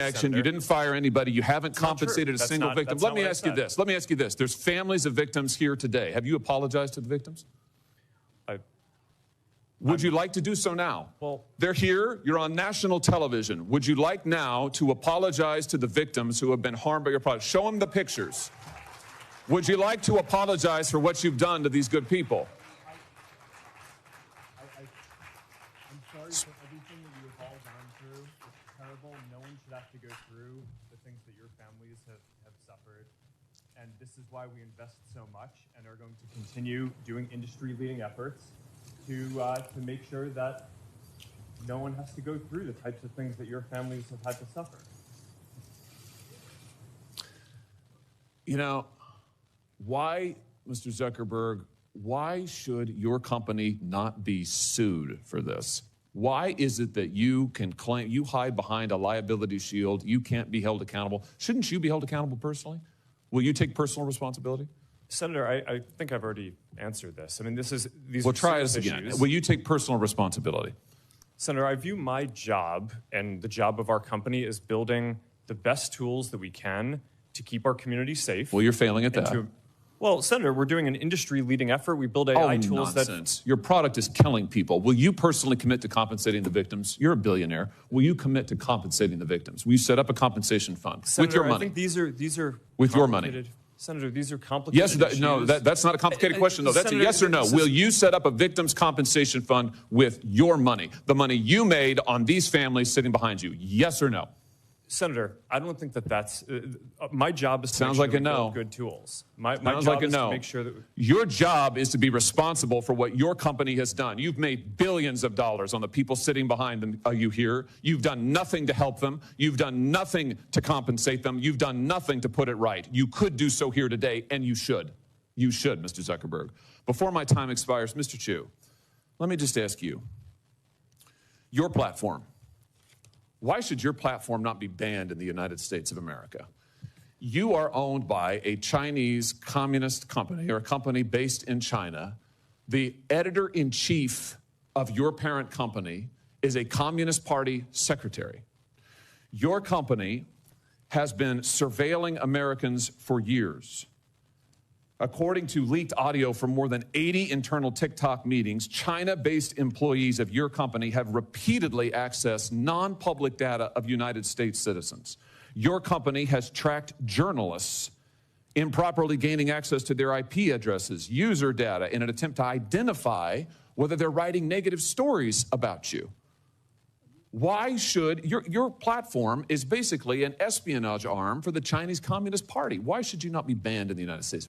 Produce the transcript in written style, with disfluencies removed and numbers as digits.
action. You didn't fire anybody. You haven't compensated a single victim. Let me ask you this. Let me ask you this. There's families of victims here today. Have you apologized to the victims? Would you like to do so now? Well, they're here. You're on national television. Would you like now to apologize to the victims who have been harmed by your product? Show them the pictures. Would you like to apologize for what you've done to these good people? I'm sorry for everything that you have all gone through. It's terrible. No one should have to go through the things that your families have suffered. And this is why we invest so much and are going to continue doing industry-leading efforts to make sure that no one has to go through the types of things that your families have had to suffer. You know, why, Mr. Zuckerberg, why should your company not be sued for this? Why is it that you can claim, you hide behind a liability shield, you can't be held accountable? Shouldn't you be held accountable personally? Will you take personal responsibility? Senator, I think I've already answered this. I mean, these well, are try this again. issues. Will you take personal responsibility? Senator, I view my job and the job of our company as building the best tools that we can to keep our community safe. Well, you're failing at that. Well, Senator, we're doing an industry-leading effort. We build AI tools nonsense. Your product is killing people. Will you personally commit to compensating the victims? You're a billionaire. Will you commit to compensating the victims? Will you set up a compensation fund Senator, with your money? I think these are with your money. Senator, these are complicated issues. No, that's not a complicated question, though. That's Senator, a yes or no. Will you set up a victims' compensation fund with your money, the money you made on these families sitting behind you? Yes or no? Senator, I don't think that's my job is to Sounds make sure like a no. we build good tools. My Sounds job like a is no. to make sure that your job is to be responsible for what your company has done. You've made billions of dollars on the people sitting behind them. Are you here? You've done nothing to help them. You've done nothing to compensate them. You've done nothing to put it right. You could do so here today, and you should. You should, Mr. Zuckerberg. Before my time expires, Mr. Chu, let me just ask you, your platform, why should your platform not be banned in the United States of America? You are owned by a Chinese communist company or a company based in China. The editor-in-chief of your parent company is a Communist Party secretary. Your company has been surveilling Americans for years. According to leaked audio from more than 80 internal TikTok meetings, China-based employees of your company have repeatedly accessed non-public data of United States citizens. Your company has tracked journalists improperly gaining access to their IP addresses, user data, in an attempt to identify whether they're writing negative stories about you. Why should your platform is basically an espionage arm for the Chinese Communist Party? Why should you not be banned in the United States?